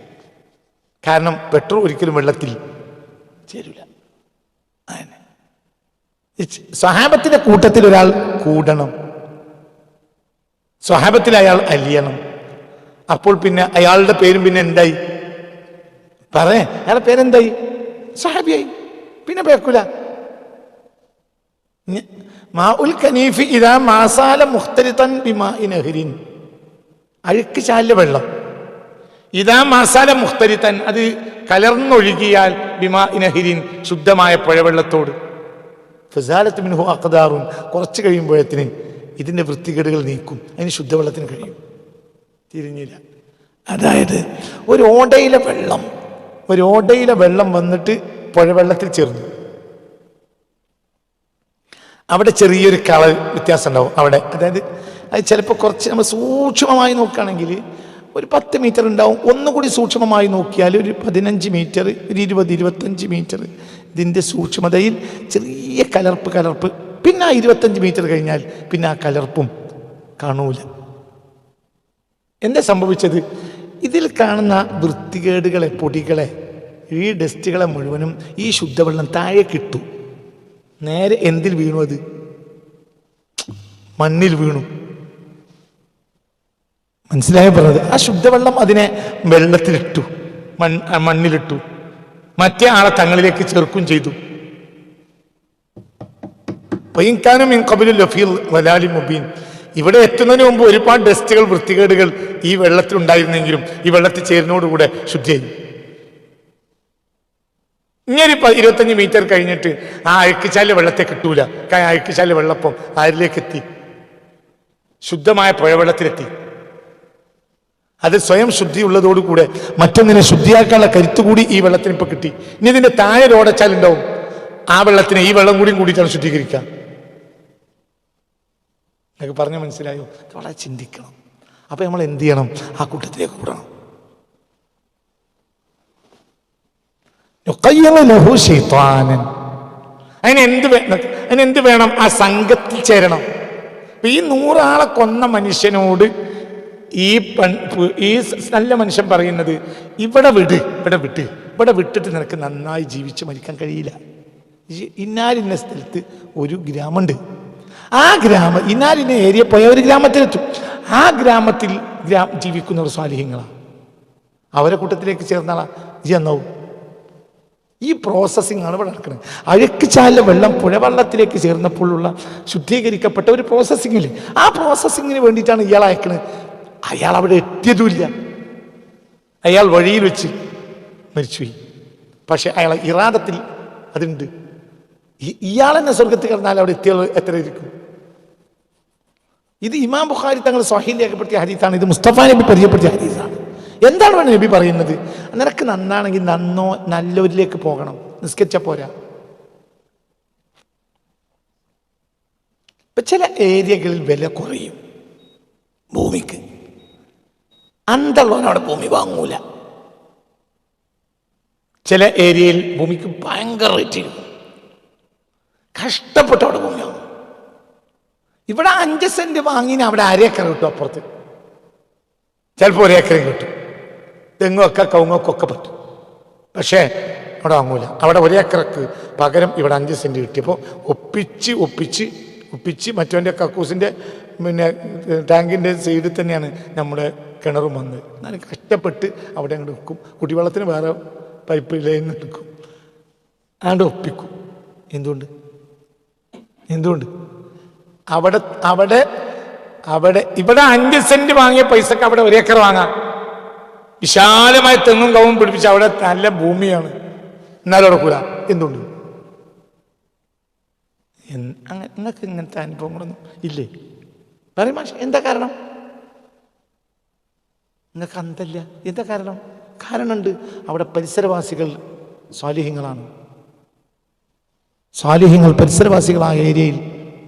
കാരണം പെട്രോൾ ഒരിക്കലും വെള്ളത്തിൽ ചേരൂല. സ്വഹാബത്തിന്റെ കൂട്ടത്തിൽ ഒരാൾ കൂടണം, സ്വഹാബത്തിൽ അയാൾ അലിയണം. അപ്പോൾ പിന്നെ അയാളുടെ പേരും പിന്നെ എന്തായി? അയാളുടെ പേരെന്തായി? സ്വഹാബിയായി. പിന്നെ പേക്കൂല. മാഉൽ കനീഫി ഇദാ മാസാല മുഖ്തലിതൻ ബിമാഇ നഹ്രിൻ, അഴുക്ക് ചാലിയ വെള്ളം. ഇദാ മാസാല മുഖ്തലിതൻ, അത് കലർന്നൊഴുകിയാൽ ബിമാഇ നഹ്രിൻ, ശുദ്ധമായ പുഴവെള്ളത്തോട്. ഫസാലത്ത് മിൻഹു അഖ്ദാറുൻ, കുറച്ച് കഴിയുമ്പോഴത്തിന് ഇതിന്റെ വൃത്തികേടുകൾ നീക്കും. അതിന് ശുദ്ധവെള്ളത്തിന് കഴിയും. തിരിഞ്ഞില്ല. അതായത് ഒരു ഓടയിലെ വെള്ളം വന്നിട്ട് പുഴവെള്ളത്തിൽ ചേർന്നു. അവിടെ ചെറിയൊരു കളർ വ്യത്യാസം ഉണ്ടാവും അവിടെ. അതായത് അത് ചിലപ്പോൾ കുറച്ച് നമ്മൾ സൂക്ഷ്മമായി നോക്കുകയാണെങ്കിൽ ഒരു 10 മീറ്റർ ഉണ്ടാവും. ഒന്നുകൂടി സൂക്ഷ്മമായി നോക്കിയാൽ ഒരു 15 മീറ്റർ, ഒരു 20-25 മീറ്റർ ഇതിൻ്റെ സൂക്ഷ്മതയിൽ ചെറിയ കലർപ്പ്. പിന്നെ ആ 25 മീറ്റർ കഴിഞ്ഞാൽ പിന്നെ ആ കലർപ്പും കാണൂല. എന്താ സംഭവിച്ചത്? ഇതിൽ കാണുന്ന വൃത്തികേടുകളെ, പൊടികളെ, ഈ ഡസ്റ്റുകളെ മുഴുവനും ഈ ശുദ്ധവെള്ളം താഴെ കിട്ടു. നേരെ എന്തിൽ വീണു? അത് മണ്ണിൽ വീണു. മനസ്സിലായി പറഞ്ഞത്? ആ ശുദ്ധവെള്ളം അതിനെ വെള്ളത്തിലിട്ടു, മണ്ണിലിട്ടു, മറ്റേ ആളെ തങ്ങളിലേക്ക് ചേർക്കും ചെയ്തു. ഇവിടെ എത്തുന്നതിന് മുമ്പ് ഒരുപാട് ഡസ്റ്റുകൾ, വൃത്തികേടുകൾ ഈ വെള്ളത്തിൽ ഉണ്ടായിരുന്നെങ്കിലും ഈ വെള്ളത്തിൽ ചേരുന്നതോടുകൂടെ ശുദ്ധിയായി. ഇങ്ങനെ 25 മീറ്റർ കഴിഞ്ഞിട്ട് ആ അഴുക്കുചാലിലെ വെള്ളത്തെ കിട്ടൂല. അഴുക്കുചാലിലെ വെള്ളപ്പം ആരിലേക്ക് എത്തി? ശുദ്ധമായ പുഴവെള്ളത്തിലെത്തി. അത് സ്വയം ശുദ്ധിയുള്ളതോടുകൂടെ മറ്റൊന്നിനെ ശുദ്ധിയാക്കാനുള്ള കരുത്തുകൂടി ഈ വെള്ളത്തിന് ഇപ്പൊ കിട്ടി. ഇനി ഇതിന്റെ താഴെ ഓടച്ചാലുണ്ടാവും, ആ വെള്ളത്തിനെ ഈ വെള്ളം കൂടിയിട്ടാണ് ശുദ്ധീകരിക്കുക. നിങ്ങൾക്ക് പറഞ്ഞ മനസ്സിലായോ? വളരെ ചിന്തിക്കണം. അപ്പൊ നമ്മൾ എന്ത് ചെയ്യണം? ആ കൂട്ടത്തിലേക്ക് കൂടണം. അതിനെന്ത് വേണം? ആ സംഘത്തിൽ ചേരണം. ഈ 100 ആളെ കൊന്ന മനുഷ്യനോട് ഈ നല്ല മനുഷ്യൻ പറയുന്നത് ഇവിടെ വിട്ടിട്ട് നിനക്ക് നന്നായി ജീവിച്ച് മരിക്കാൻ കഴിയില്ല. ഇന്നാലിന്ന സ്ഥലത്ത് ഒരു ഗ്രാമമുണ്ട്. ആ ഇന്നാലിന്ന ഏരിയ പോയ ഒരു ഗ്രാമത്തിലെത്തും. ആ ഗ്രാമത്തിൽ ജീവിക്കുന്നവർ സ്വാലിഹ്യങ്ങളാണ്. അവരെ കൂട്ടത്തിലേക്ക് ചേർന്നാളാ എന്നാവും. ഈ പ്രോസസ്സിംഗ് ആണ് ഇവിടെ നടക്കുന്നത്. അഴുക്ക് ചാലിലെ വെള്ളം പുഴവെള്ളത്തിലേക്ക് ചേർന്നപ്പോഴുള്ള ശുദ്ധീകരിക്കപ്പെട്ട ഒരു പ്രോസസ്സിങ്ങിൽ, ആ പ്രോസസ്സിങ്ങിന് വേണ്ടിയിട്ടാണ് ഇയാൾ അയക്കുന്നത്. അയാൾ അവിടെ എത്തിയതുമില്ല. അയാൾ വഴിയിൽ വെച്ച് മരിച്ചുപോയി. പക്ഷെ അയാളെ ഇറാദത്തിൽ അതുണ്ട്. ഇയാൾ തന്നെ സ്വർഗത്തിൽ കിടന്നാൽ അവിടെ എത്തിയാൽ എത്ര ഇരിക്കും? ഇത് ഇമാം ബുഖാരി തങ്ങൾ സ്വഹീൽ രേഖപ്പെടുത്തിയ ഹദീസാണ്. ഇത് മുസ്തഫ നബി പരിചയപ്പെടുത്തിയ ഹദീസാണ്. എന്താണ് നബി പറയുന്നത്? നിനക്ക് നന്നാണെങ്കിൽ നല്ലവരിലേക്ക് പോകണം, നിസ്കരിച്ച പോരാ. ഇപ്പൊ ചില ഏരിയകളിൽ വില കുറയും ഭൂമിക്ക്. അന്തള്ളവനവിടെ ഭൂമി വാങ്ങൂല. ചില ഏരിയയിൽ ഭൂമിക്ക് ഭയങ്കര റേറ്റ് ചെയ്യും. കഷ്ടപ്പെട്ട് അവിടെ ഭൂമി വാങ്ങും. ഇവിടെ 5 സെന്റ് വാങ്ങിന് അവിടെ 1 ഏക്കർ കിട്ടും. അപ്പുറത്ത് ചിലപ്പോൾ 1 ഏക്കർ കിട്ടും. തെങ്ങൊക്കെ കവുങ്ങൊക്കെ പറ്റും. പക്ഷേ അവിടെ വാങ്ങൂല. അവിടെ 1 ഏക്കർക്ക് പകരം ഇവിടെ 5 സെന്റ് കിട്ടിയപ്പോൾ ഒപ്പിച്ച് മറ്റവൻ്റെ കക്കൂസിൻ്റെ ടാങ്കിൻ്റെ സൈഡിൽ തന്നെയാണ് നമ്മുടെ കിണറും വന്നത്. എന്നാലും കഷ്ടപ്പെട്ട് അവിടെ അങ്ങോട്ട് വെക്കും. കുടിവെള്ളത്തിന് വേറെ പൈപ്പ് ലൈൻ എടുക്കും. അങ്ങോട്ട് ഒപ്പിക്കും. എന്തുകൊണ്ട് ഇവിടെ 5 സെന്റ് വാങ്ങിയ പൈസക്ക് അവിടെ 1 ഏക്കർ വാങ്ങാം. വിശാലമായ തെങ്ങും കവും പിടിപ്പിച്ച് അവിടെ നല്ല ഭൂമിയാണ്. എന്നാലും അവിടെ കൂടാ. എന്തുകൊണ്ട്? നിങ്ങൾക്ക് ഇങ്ങനത്തെ അനുഭവങ്ങളൊന്നും ഇല്ലേ? പറയും മാഷ്, എന്താ കാരണം? നിങ്ങൾക്ക് അന്തല്ല. എന്താ കാരണമുണ്ട്. അവിടെ പരിസരവാസികൾ സ്വാലിഹ്യങ്ങളാണ്. സ്വാലിഹ്യങ്ങൾ പരിസരവാസികളായ ഏരിയയിൽ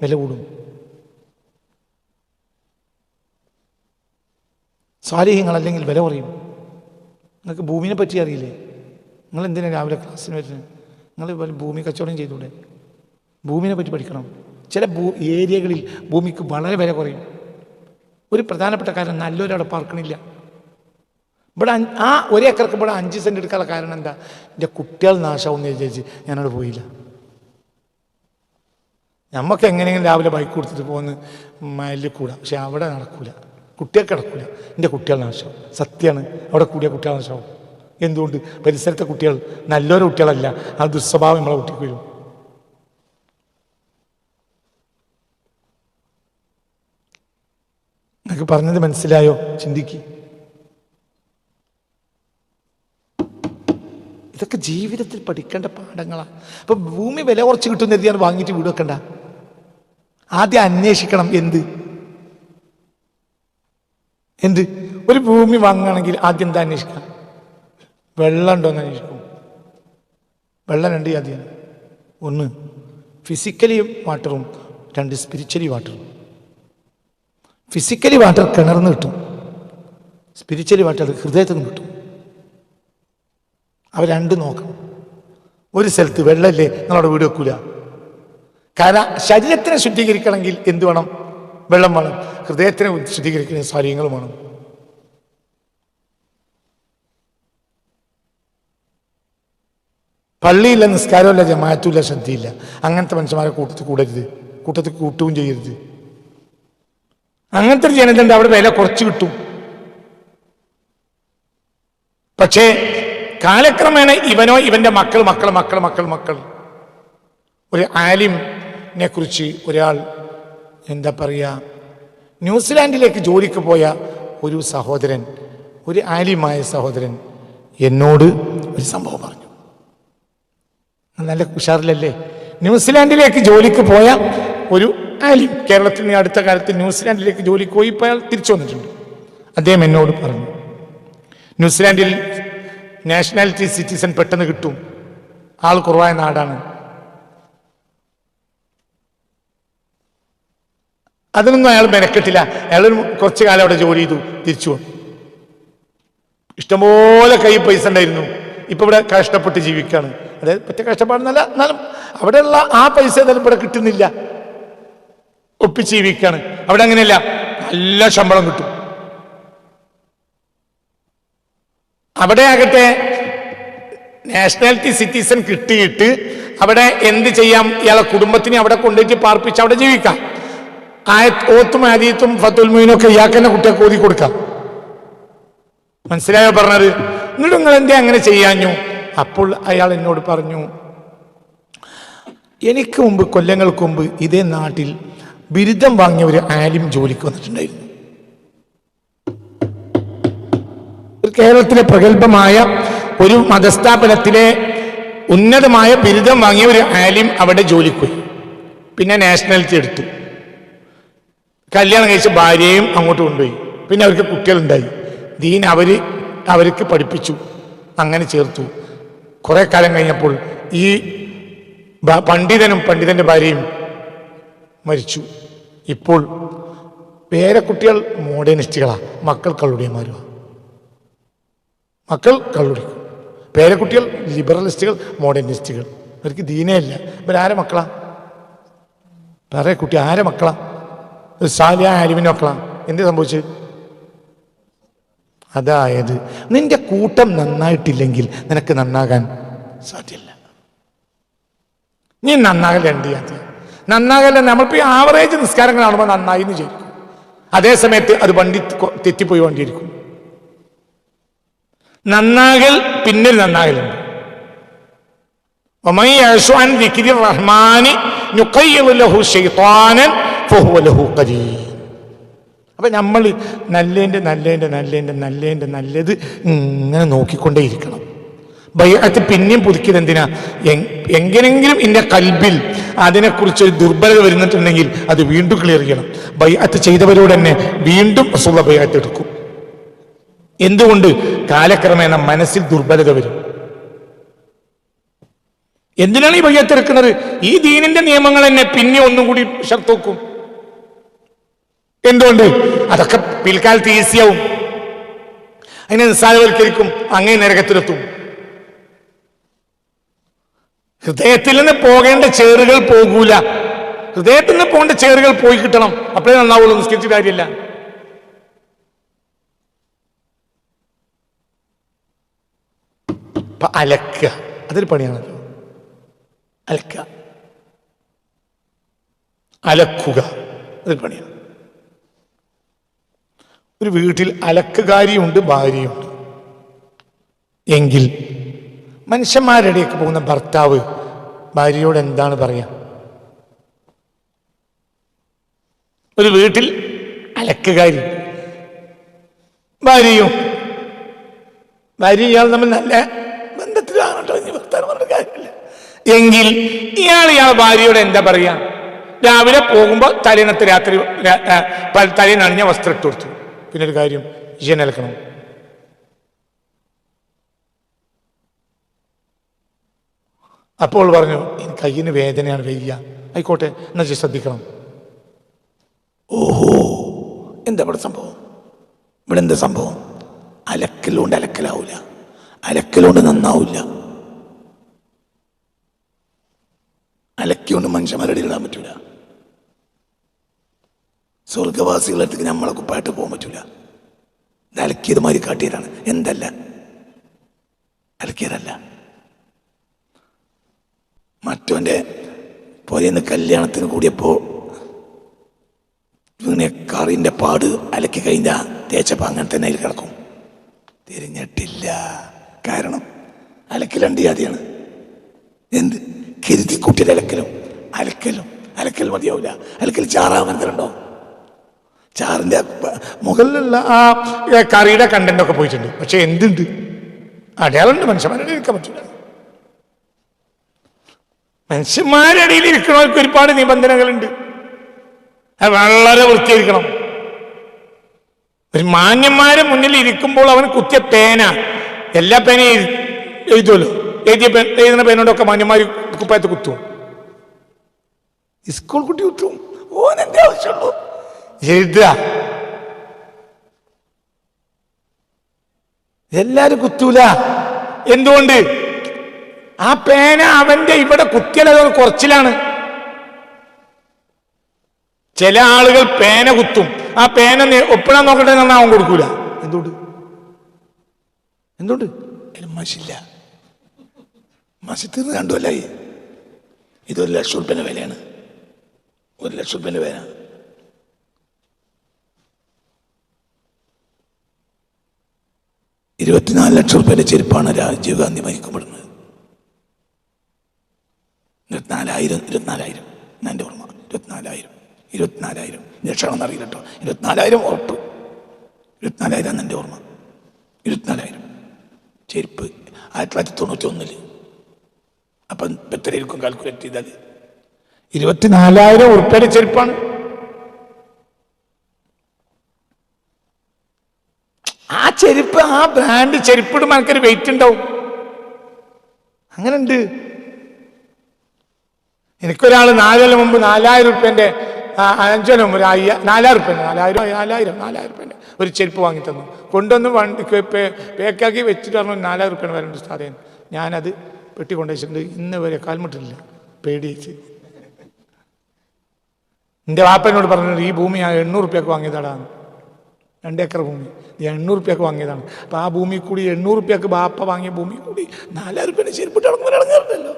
വില കൂടും. സ്വാലിഹ്യങ്ങൾ അല്ലെങ്കിൽ വില കുറയും. നിങ്ങൾക്ക് ഭൂമിനെ പറ്റി അറിയില്ലേ? നിങ്ങൾ എന്തിനാണ് രാവിലെ ക്ലാസ്സിന് വരുന്നത്? നിങ്ങൾ ഭൂമി കച്ചവടം ചെയ്തൂടെ? ഭൂമിനെ പറ്റി പഠിക്കണം. ചില ഏരിയകളിൽ ഭൂമിക്ക് വളരെ വില കുറയും. ഒരു പ്രധാനപ്പെട്ട കാര്യം, നല്ലൊരവിടെ പാർക്കണില്ല. ഇവിടെ 1 ഏക്കർക്ക് ഇവിടെ 5 സെന്റ് എടുക്കാനുള്ള കാരണം എന്താ? എൻ്റെ കുട്ടികൾ നാശമാവും എന്ന് വിചാരിച്ച് ഞാനവിടെ പോയില്ല. നമുക്ക് എങ്ങനെയെങ്കിലും രാവിലെ ബൈക്ക് കൊടുത്തിട്ട് പോകുന്ന മൈലിൽ കൂടാം. പക്ഷെ അവിടെ നടക്കൂല. കുട്ടികൾക്ക് നടക്കൂല. എൻ്റെ കുട്ടികൾ നാശമാവും. സത്യമാണ്. അവിടെ കൂടിയ കുട്ടികൾ നാശമാവും. എന്തുകൊണ്ട്? പരിസരത്തെ കുട്ടികൾ നല്ലൊരു കുട്ടികളല്ല. ആ ദുസ്വഭാവം നമ്മളെ കുട്ടിക്ക് വരും. നിങ്ങൾക്ക് പറഞ്ഞത് മനസ്സിലായോ? ചിന്തിക്ക്. ഇതൊക്കെ ജീവിതത്തിൽ പഠിക്കേണ്ട പാഠങ്ങളാണ്. അപ്പൊ ഭൂമി വില കുറച്ച് കിട്ടുന്ന രീതിയാണ് വാങ്ങിയിട്ട് വീട് വെക്കണ്ട. ആദ്യം അന്വേഷിക്കണം. എന്ത് ഒരു ഭൂമി വാങ്ങുകയാണെങ്കിൽ ആദ്യം എന്താ അന്വേഷിക്കാം? വെള്ളം ഉണ്ടോയെന്ന് അന്വേഷിക്കും. വെള്ളം 2 ആദ്യമാണ്. 1 ഫിസിക്കലി വാട്ടറും, 2 സ്പിരിച്വലി വാട്ടറും. ഫിസിക്കലി വാട്ടർ കിണർന്ന് കിട്ടും. സ്പിരിച്വലി വാട്ടർ ഹൃദയത്തിൽ നിന്ന് കിട്ടും. അവ 2 നോക്കണം. ഒരു സ്ഥലത്ത് വെള്ളമില്ലേ, നിങ്ങളവിടെ വീട് വെക്കൂല. കാരണം ശരീരത്തിനെ ശുദ്ധീകരിക്കണമെങ്കിൽ എന്ത് വേണം? വെള്ളം വേണം. ഹൃദയത്തിനെ ശുദ്ധീകരിക്കുന്ന സ്വാലിഹ്യങ്ങളും വേണം. പള്ളിയില്ല, നിസ്കാരമില്ല, ജമാഅത്തുമില്ല, ശ്രദ്ധയില്ല. അങ്ങനത്തെ മനുഷ്യന്മാരെ കൂട്ടത്തിൽ കൂട്ടുകയും ചെയ്യരുത്. അങ്ങനത്തെ ഒരു ജനതയുണ്ട്. അവിടെ വില കുറച്ച് കിട്ടും. പക്ഷേ കാലക്രമേണ ഇവനോ ഇവന്റെ മക്കൾ ഒരു ആലിമിനെ കുറിച്ച് ഒരാൾ എന്താ പറയുക, ന്യൂസിലാൻഡിലേക്ക് ജോലിക്ക് പോയ ഒരു സഹോദരൻ, ഒരു ആലിമായ സഹോദരൻ എന്നോട് ഒരു സംഭവം പറഞ്ഞു. നല്ല ഉഷാറിലല്ലേ? ന്യൂസിലാൻഡിലേക്ക് ജോലിക്ക് പോയ ഒരു ആലിം, കേരളത്തിൽ നിന്ന് അടുത്ത കാലത്ത് ന്യൂസിലാൻഡിലേക്ക് ജോലിക്ക് പോയി ഇപ്പോൾ അയാൾ തിരിച്ചു വന്നിട്ടുണ്ട്. അദ്ദേഹം എന്നോട് പറഞ്ഞു, ന്യൂസിലാൻഡിൽ നാഷണാലിറ്റി സിറ്റിസൺ പെട്ടെന്ന് കിട്ടും. ആൾ കുറവായ നാടാണ്. അതിനൊന്നും അയാൾ മെനക്കെട്ടില്ല. അയാൾ കുറച്ചു കാലം അവിടെ ജോലി ചെയ്തു, തിരിച്ചു വന്നു. ഇഷ്ടംപോലെ കൈ പൈസ ഉണ്ടായിരുന്നു. ഇപ്പൊ ഇവിടെ കഷ്ടപ്പെട്ട് ജീവിക്കുകയാണ്. അതായത് പറ്റ കഷ്ടപ്പാടുന്നല്ല, എന്നാലും അവിടെയുള്ള ആ പൈസ ഏതായാലും ഇവിടെ കിട്ടുന്നില്ല. ഒപ്പിച്ച് ജീവിക്കുകയാണ്. അവിടെ അങ്ങനെയല്ല, നല്ല ശമ്പളം കിട്ടും. അവിടെ ആകട്ടെ നാഷണാലിറ്റി സിറ്റിസൺ കിട്ടിയിട്ട് അവിടെ എന്ത് ചെയ്യാം, ഇയാളെ കുടുംബത്തിനെ അവിടെ കൊണ്ടുപോയിട്ട് പാർപ്പിച്ച് അവിടെ ജീവിക്കാം. ഓത്തും ആദീത്തും ഫത്തുൽ മുഈനും ഒക്കെ ഇയാൾക്ക് തന്നെ കുട്ടികൾക്ക് ഓതി കൊടുക്കാം. മനസ്സിലായോ പറഞ്ഞത്? എന്നിട്ട് നിങ്ങൾ എന്തേ അങ്ങനെ ചെയ്യാഞ്ഞു? അപ്പോൾ അയാൾ എന്നോട് പറഞ്ഞു, എനിക്ക് മുമ്പ്, കൊല്ലങ്ങൾക്ക് മുമ്പ് ഇതേ നാട്ടിൽ ബിരുദം വാങ്ങിയ ഒരു ആലിം ജോലിക്ക് വന്നിട്ടുണ്ടായിരുന്നു. കേരളത്തിലെ പ്രഗത്ഭമായ ഒരു മതസ്ഥാപനത്തിലെ ഉന്നതമായ ബിരുദം വാങ്ങിയ ഒരു ആലിം അവിടെ ജോലിക്ക് പോയി. പിന്നെ നാഷണാലിറ്റി എടുത്തു. കല്യാണം കഴിച്ച ഭാര്യയും അങ്ങോട്ട് കൊണ്ടുപോയി. പിന്നെ അവർക്ക് കുട്ടികളുണ്ടായി. ദീൻ അവർക്ക് പഠിപ്പിച്ചു. അങ്ങനെ ചേർത്തു. കുറെ കാലം കഴിഞ്ഞപ്പോൾ ഈ പണ്ഡിതന്റെ ഭാര്യയും മരിച്ചു. ഇപ്പോൾ പേരക്കുട്ടികൾ മോഡേണിസ്റ്റുകളാണ്, മക്കൾ കള്ളുടിയന്മാരുമാണ്. മക്കൾ കള്ളുടിക്കും, പേരക്കുട്ടികൾ ലിബറലിസ്റ്റുകൾ, മോഡേണിസ്റ്റുകൾ. അവർക്ക് ദീനേ ഇല്ല. ഇവരാരെ മക്കളാ? പേരക്കുട്ടി ആരെ മക്കളാ? സാലിയ ആലിമിന്റെ മക്കളാ. എന്ത് സംഭവിച്ചത്? അതായത് നിന്റെ കൂട്ടം നന്നായിട്ടില്ലെങ്കിൽ നിനക്ക് നന്നാകാൻ സാധ്യമല്ല. നീ നന്നാകൽ എന്ത് ചെയ്യാത്ത നന്നാകല്ല. നമ്മളിപ്പോ ഈ ആവറേജ് നിസ്കാരങ്ങൾ കാണുമ്പോൾ നന്നായി എന്ന് ചോദിക്കും. അതേ സമയത്ത് അത് തെറ്റിപ്പോയി വേണ്ടിയിരിക്കും. നന്നാകൽ പിന്നിൽ നന്നാകലുണ്ട്. അപ്പൊ നമ്മൾ നല്ലത് ഇങ്ങനെ നോക്കിക്കൊണ്ടേയിരിക്കണം. ബൈഅത്ത് പിന്നെയും പുതുക്കിയത് എന്തിനാ? എങ്ങനെങ്കിലും എന്റെ കൽബിൽ അതിനെക്കുറിച്ചൊരു ദുർബലത വരുന്നിട്ടുണ്ടെങ്കിൽ അത് വീണ്ടും ക്ലിയർ ചെയ്യണം. ബൈഅത്ത് ചെയ്തവരോട് തന്നെ വീണ്ടും റസൂലുള്ളാഹി ബൈഅത്ത് എടുക്കും. എന്തുകൊണ്ട്? കാലക്രമേണ മനസ്സിൽ ദുർബലത വരും. എന്തിനാണ് ഈ ബൈഅത്ത് എടുക്കുന്നത്? ഈ ദീനിന്റെ നിയമങ്ങൾ തന്നെ പിന്നെ ഒന്നും കൂടി ഷർത്ത് വെക്കും. എന്തുകൊണ്ട്? അതൊക്കെ പിൽക്കാലത്ത് ഈസിയാവും. അതിനെ നിസ്സാരവൽക്കരിക്കും, അങ്ങനെ നരകത്തിലെത്തും. ഹൃദയത്തിൽ നിന്ന് പോകേണ്ട ചേറുകൾ പോകൂല. ഹൃദയത്തിൽ നിന്ന് പോകേണ്ട ചേറുകൾ പോയി കിട്ടണം. അപ്പോഴേ നന്നാവുള്ളൂ. നിസ്കരിച്ച കാര്യമില്ല. അലക്കുക അതൊരു പണിയാണല്ലോ. അലക്കുക അതൊരു പണിയാണ്. ഒരു വീട്ടിൽ അലക്കുകാരിയുണ്ട്, ഭാര്യയുണ്ട് എങ്കിൽ മനുഷ്യന്മാരുടെയൊക്കെ പോകുന്ന ഭർത്താവ് ഭാര്യയോട് എന്താണ് പറയാ? ഒരു വീട്ടിൽ അലക്കുകാരി ഭാര്യയും ഇയാൾ തമ്മിൽ നല്ല ബന്ധത്തിലാണോ? ഇനി ഭർത്താവ് പറഞ്ഞ കാര്യമില്ല എങ്കിൽ ഇയാൾ ഭാര്യയോട് എന്താ പറയാ? രാവിലെ പോകുമ്പോൾ തലേന്നത്തെ രാത്രി തലേന്നണിഞ്ഞ വസ്ത്രം ഇട്ട് കൊടുത്തു. പിന്നെ ഒരു കാര്യം, അലക്കണം. അപ്പോൾ പറഞ്ഞു, എനിക്ക് കയ്യിന് വേദനയാണ്, വയ്യ. ആയിക്കോട്ടെ, എന്നാ ശ്രദ്ധിക്കണം. ഓഹോ, എന്താ ഇവിടെ സംഭവം? ഇവിടെ എന്താ സംഭവം? അലക്കലുകൊണ്ട് അലക്കലാവൂല, അലക്കലുകൊണ്ട് നന്നാവൂല. അലക്കിയോണ്ട് മനുഷ്യന്മാരുടെ ഇടാൻ പറ്റൂല. സ്വർഗവാസികളുടെ അടുത്തേക്ക് നമ്മളെ കുപ്പായിട്ട് പോകാൻ പറ്റൂല. ഇത് അലക്കിയത് മാതിരി കാട്ടിയതാണ്. എന്തല്ല അലക്കിയതല്ല. മറ്റവന്റെ പുരയിന്ന് കല്യാണത്തിന് കൂടിയപ്പോ വീണ കാറിന്റെ പാട് അലക്കി കഴിഞ്ഞ തേച്ചപ്പോ അങ്ങനെ തന്നെ അതിൽ കിടക്കും. തിരിഞ്ഞിട്ടില്ല. കാരണം അലക്കൽ ജാതിയാണ്. എന്ത് കരുതി കൂട്ടിയത് അലക്കൽ മതിയാവില്ല. അലക്കൽ ചാറാവുന്നുണ്ടോ? ചാറിന്റെ മുകളിലുള്ള ആ കറിയുടെ കണ്ടന്റ് ഒക്കെ പോയിട്ടുണ്ട്. പക്ഷെ എന്തുണ്ട്? അടയാളുണ്ട്. മനുഷ്യന്മാരുടെ ഇരിക്കാൻ പറ്റില്ല. മനുഷ്യന്മാരുടെ ഇടയിൽ ഇരിക്കണവർക്ക് ഒരുപാട് നിബന്ധനകളുണ്ട്. അത് വളരെ വൃത്തിയായിരിക്കണം. ഒരു മാന്യന്മാരെ മുന്നിൽ ഇരിക്കുമ്പോൾ അവന് കുത്തിയ പേന, എല്ലാ പേനയും എഴുതുമല്ലോ. എഴുതുന്ന പേനോടൊക്കെ മാന്യന്മാർ കുപ്പായത്ത് കുത്തും. സ്കൂൾ കുട്ടി കുത്തും. ഓനെന്താ ആവശ്യമുള്ളൂ? എഴുതുക. എല്ലാരും കുത്തൂല. എന്തുകൊണ്ട്? ആ പേന അവന്റെ ഇവിടെ കുത്തിയാൽ കുറച്ചിലാണ്. ചില ആളുകൾ പേന കുത്തും, ആ പേന ഒപ്പിടാൻ നോക്കട്ടെ അവൻ കൊടുക്കൂല. എന്തുകൊണ്ട്? എന്തുകൊണ്ട്? മഷില്ല, മഷി തീർന്ന് കണ്ടുമല്ലായി. ഇത് 1 ലക്ഷം ഉറുപ്പ്യൻ്റെ വിലയാണ്. 1 ലക്ഷം ഉറുപ്പ്യൻ്റെ വില. $24 ലക്ഷം ചെരുപ്പാണ് രാജീവ് ഗാന്ധി മരിക്കപ്പെടുന്നത്. 24,000 എൻ്റെ ഓർമ്മ. 24,000 ലക്ഷമാണെന്ന് അറിയില്ല കേട്ടോ. 24,000 ഉറപ്പ്. 24,000 എൻ്റെ ഓർമ്മ. 24,000 ചെരുപ്പ് 1991. അപ്പം എത്രയായിരിക്കും കാൽക്കുലേറ്റ് ചെയ്താൽ? 24,000 ഉറുപ്പ്യയുടെ ചെരുപ്പാണ്. ആ ചെരുപ്പ്, ആ ബ്രാൻഡ് ചെരുപ്പിടുമ്പോൾ എനിക്കൊരു വെയിറ്റ് ഉണ്ടാവും. അങ്ങനെ ഉണ്ട്. എനിക്കൊരാൾ 4 കൊല്ലം മുമ്പ് 4,000 ഉറുപ്പ്യൻ്റെ 5 കൊല്ലം മുമ്പ് 4,000 ഉറുപ്പ്യൻ്റെ 4,000 ഉറുപ്പ്യൻ്റെ ഒരു ചെരുപ്പ് വാങ്ങി തന്നു. കൊണ്ടുവന്ന് വണ്ടി പേക്കാക്കി വെച്ചിട്ട് പറഞ്ഞു 4,000 ഉറുപ്പ്യൻ്റെ വരേണ്ട സാധനം. ഞാനത് പെട്ടി കൊണ്ടുവച്ചിട്ടുണ്ട്. ഇന്ന് വരെ കാൽമുട്ടില്ല, പേടിച്ച്. എൻ്റെ വാപ്പനോട് പറഞ്ഞിട്ടുണ്ട്, ഈ ഭൂമി ഞാൻ 800 ഉറുപ്പ്യക്ക് വാങ്ങിയതാടാണ്. 2 ഏക്കർ ഭൂമി 800 ഉറുപ്പ്യക്ക് വാങ്ങിയതാണ്. അപ്പം ആ ഭൂമി കൂടി 800 ഉറുപ്പ്യക്ക് ബാപ്പ വാങ്ങിയ ഭൂമി കൂടി 4,000 ഉറുപ്പ്യൻ്റെ ചെരുപ്പിട്ട് ഇറങ്ങുന്നല്ലോ.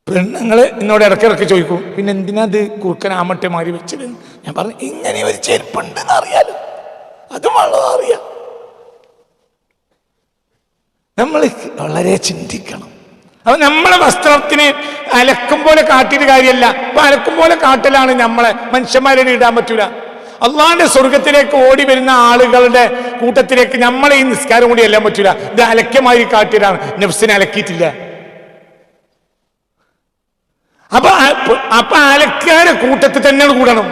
പെണ്ണുങ്ങൾ എന്നോട് ഇടയ്ക്കിടയ്ക്ക് ചോദിക്കും, പിന്നെ എന്തിനാ അത് കുറുക്കൻ ആമട്ടെ മാറി വെച്ചത്? ഞാൻ പറഞ്ഞു, ഇങ്ങനെ ഒരു ചെരുപ്പുണ്ടെന്ന് അറിയാലോ, അത് വളരെ അറിയാം. നമ്മൾ വളരെ ചിന്തിക്കണം. അപ്പൊ നമ്മളെ വസ്ത്രത്തിന് അലക്കും പോലെ കാട്ടിയിട്ട് കാര്യമല്ല. അപ്പൊ അലക്കും പോലെ കാട്ടലാണ് നമ്മളെ മനുഷ്യന്മാരോട് ഇടാൻ പറ്റൂല. അള്ളാന്റെ സ്വർഗത്തിലേക്ക് ഓടി വരുന്ന ആളുകളുടെ കൂട്ടത്തിലേക്ക് നമ്മളെ ഈ നിസ്കാരം കൂടി എല്ലാം പറ്റൂല. ഇത് അലക്കമായി കാട്ടിയതാണ്, നഫ്സിനെ അലക്കിയിട്ടില്ല. അപ്പൊ അലക്കാരെ കൂട്ടത്തിൽ തന്നെ കൂടണം.